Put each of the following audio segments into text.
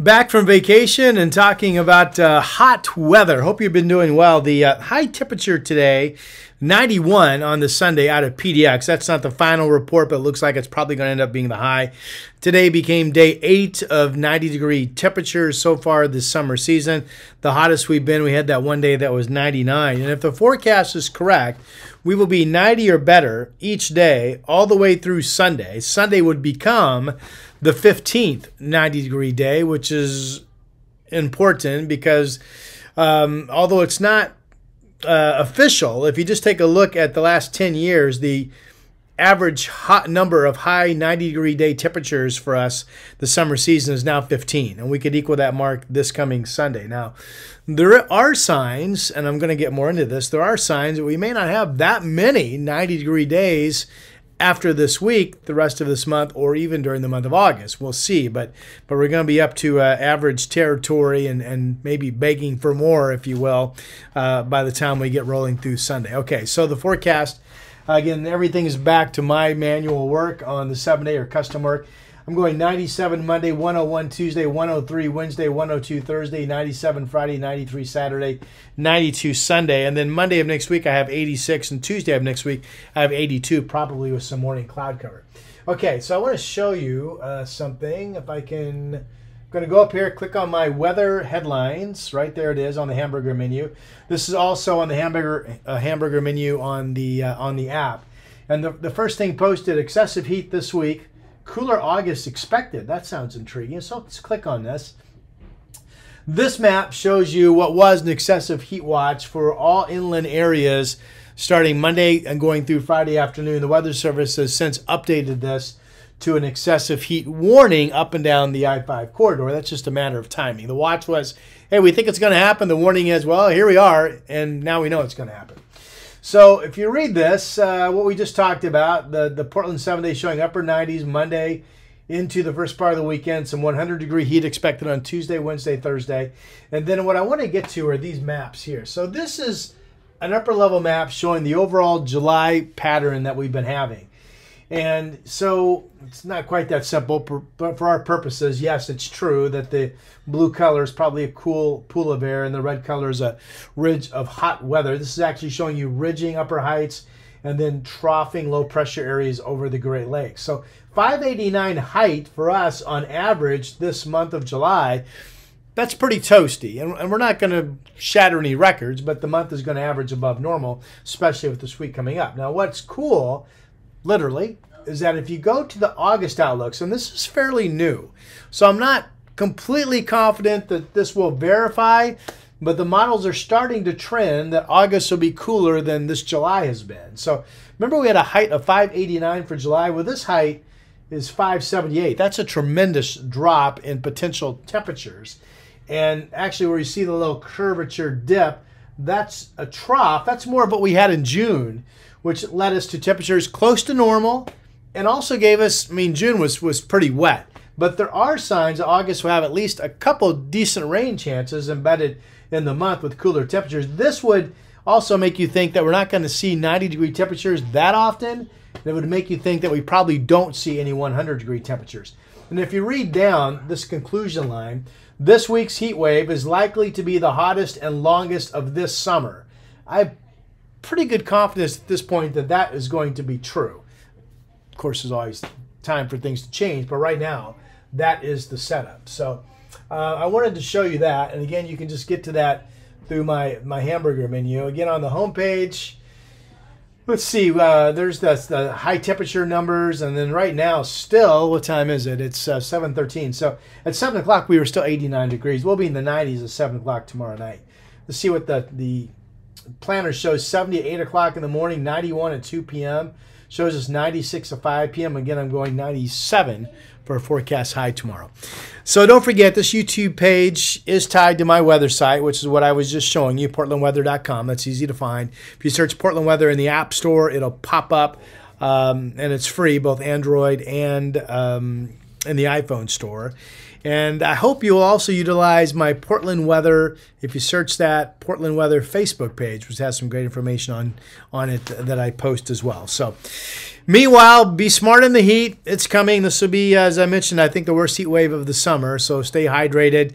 Back from vacation and talking about hot weather. Hope you've been doing well. The high temperature today, 91 on the Sunday out of PDX. That's not the final report, but it looks like it's probably going to end up being the high. Today became day 8 of 90-degree temperatures so far this summer season. The hottest we've been, we had that one day that was 99. And if the forecast is correct, we will be 90 or better each day all the way through Sunday. Sunday would become the 15th 90-degree day, which is important because although it's not official, if you just take a look at the last 10 years, the average hot number of high 90-degree day temperatures for us the summer season is now 15, and we could equal that mark this coming Sunday. Now, there are signs, and I'm going to get more into this, there are signs that we may not have that many 90-degree days after this week, the rest of this month, or even during the month of August. We'll see, but we're going to be up to average territory and maybe begging for more, if you will, by the time we get rolling through Sunday. Okay, so the forecast, again, everything is back to my manual work on the 7-day or custom work. I'm going 97 Monday, 101 Tuesday, 103 Wednesday, 102 Thursday, 97 Friday, 93 Saturday, 92 Sunday. And then Monday of next week, I have 86. And Tuesday of next week, I have 82, probably with some morning cloud cover. Okay, so I want to show you something. If I can, I'm going to go up here, click on my weather headlines. Right there it is on the hamburger menu. This is also on the hamburger menu on the app. And the first thing posted, excessive heat this week. Cooler August expected. That sounds intriguing. So let's click on this. This map shows you what was an excessive heat watch for all inland areas starting Monday and going through Friday afternoon. The Weather Service has since updated this to an excessive heat warning up and down the I-5 corridor. That's just a matter of timing. The watch was, hey, we think it's going to happen. The warning is, well, here we are, and now we know it's going to happen. So if you read this, what we just talked about, the Portland 7-day showing upper 90s Monday into the first part of the weekend, some 100-degree heat expected on Tuesday, Wednesday, Thursday. And then what I want to get to are these maps here. So this is an upper-level map showing the overall July pattern that we've been having. And so it's not quite that simple, but for our purposes, yes, it's true that the blue color is probably a cool pool of air and the red color is a ridge of hot weather. This is actually showing you ridging upper heights and then troughing low pressure areas over the Great Lakes. So 589 height for us on average this month of July, that's pretty toasty. And we're not going to shatter any records, but the month is going to average above normal, especially with this week coming up. Now, what's cool, literally, is that if you go to the August outlooks, and this is fairly new, so I'm not completely confident that this will verify, but the models are starting to trend that August will be cooler than this July has been. So remember we had a height of 589 for July. Well, this height is 578. That's a tremendous drop in potential temperatures. And actually where you see the little curvature dip, that's a trough. That's more of what we had in June, which led us to temperatures close to normal and also gave us, I mean, June was pretty wet. But there are signs that August will have at least a couple decent rain chances embedded in the month with cooler temperatures. This would also make you think that we're not going to see 90-degree temperatures that often. It would make you think that we probably don't see any 100-degree temperatures. And if you read down this conclusion line, this week's heat wave is likely to be the hottest and longest of this summer. I have pretty good confidence at this point that that is going to be true. Of course, there's always time for things to change, but right now, that is the setup. So I wanted to show you that, and again, you can just get to that through my hamburger menu. Again, on the home page, let's see, there's the high temperature numbers, and then right now, still, what time is it? It's 7:13. So at 7 o'clock, we were still 89 degrees. We'll be in the 90s at 7 o'clock tomorrow night. Let's see what the planner shows. 70 at 8 o'clock in the morning, 91 at 2 p.m., shows us 96 at 5 p.m. Again, I'm going 97 for a forecast high tomorrow. So don't forget, this YouTube page is tied to my weather site, which is what I was just showing you, portlandweather.com. That's easy to find. If you search Portland Weather in the App Store, it'll pop up, and it's free, both Android and in the iPhone store. And I hope you'll also utilize my Portland weather. If you search that Portland weather Facebook page, which has some great information on it that I post as well. So meanwhile, be smart in the heat. It's coming. This will be, as I mentioned, I think the worst heat wave of the summer. So stay hydrated.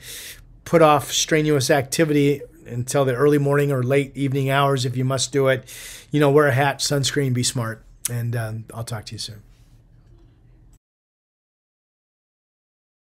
Put off strenuous activity until the early morning or late evening hours if you must do it. Wear a hat, sunscreen, be smart. And I'll talk to you soon.